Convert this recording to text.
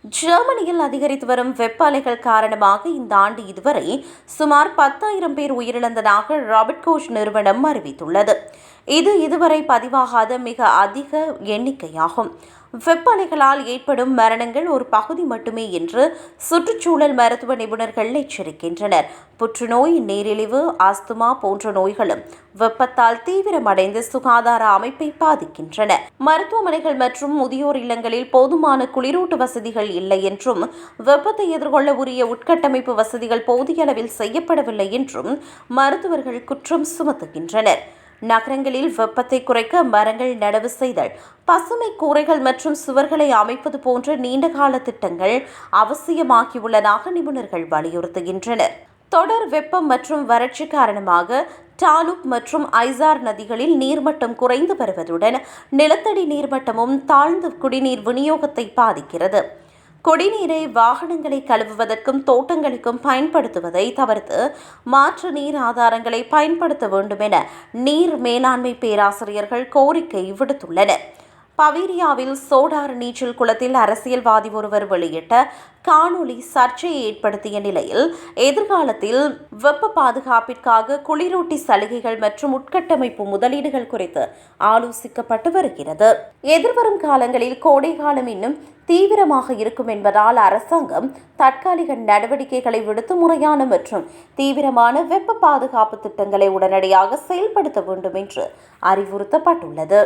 ஜெர்மனியில் அதிகரித்து வரும் வெப்ப அலைகள் காரணமாக இந்த ஆண்டு இதுவரை சுமார் 10,000 பேர் உயிரிழந்ததாக ராபர்ட் கோச் நிறுவனம் அறிவித்துள்ளது. இது இதுவரை பதிவாகாத மிக அதிக எண்ணிக்கையாகும். வெப்ப அலைகளால் ஏற்படும் மரணங்கள் ஒரு பகுதி மட்டுமே என்று சுற்றுச்சூழல் மருத்துவ நிபுணர்கள் எச்சரிக்கின்றனர். புற்றுநோய், நீரிழிவு, ஆஸ்துமா போன்ற நோய்களும் வெப்பத்தால் தீவிரமடைந்து சுகாதார அமைப்பை பாதிக்கின்றன. மருத்துவமனைகள் மற்றும் முதியோர் இல்லங்களில் போதுமான குளிரூட்டு வசதிகள் இல்லை என்றும், வெப்பத்தை எதிர்கொள்ள உரிய உட்கட்டமைப்பு வசதிகள் போதிய அளவில் செய்யப்படவில்லை என்றும் மருத்துவர்கள் குற்றம் சுமத்துகின்றனர். நகரங்களில் வெப்பத்தை குறைக்க மரங்கள் நடவு செய்தல், பசுமை கூரைகள் மற்றும் சுவர்களை அமைப்பது போன்ற நீண்டகால திட்டங்கள் அவசியமாகியுள்ளதாக நிபுணர்கள் வலியுறுத்துகின்றனர். தொடர் வெப்பம் மற்றும் வறட்சி காரணமாக டாலுப் மற்றும் ஐசார் நதிகளில் நீர்மட்டம் குறைந்து வருவதுடன் நிலத்தடி நீர்மட்டமும் தாழ்ந்து குடிநீர் விநியோகத்தை பாதிக்கிறது. குடிநீரை வாகனங்களை கழுவுவதற்கும் தோட்டங்களுக்கும் பயன்படுத்துவதை தவிர்த்து மாற்று நீர் ஆதாரங்களை பயன்படுத்த வேண்டும் என நீர் மேலாண்மை பேராசிரியர்கள் கோரிக்கை விடுத்துள்ளனர். பவேரியாவில் சோடார் நீச்சல் குளத்தில் அரசியல்வாதி ஒருவர் வெளியிட்ட காணொளி சர்ச்சையை ஏற்படுத்திய நிலையில், எதிர்காலத்தில் வெப்ப பாதுகாப்பிற்காக குளிரூட்டி சலுகைகள் மற்றும் உட்கட்டமைப்பு முதலீடுகள் குறித்து ஆலோசிக்கப்பட்டு வருகிறது. எதிர்வரும் காலங்களில் கோடை காலம் இன்னும் தீவிரமாக இருக்கும் என்பதால் அரசாங்கம் தற்காலிக நடவடிக்கைகளை விடுத்து முறையான மற்றும் தீவிரமான வெப்ப பாதுகாப்பு திட்டங்களை உடனடியாக செயல்படுத்த வேண்டும் என்று அறிவுறுத்தப்பட்டுள்ளது.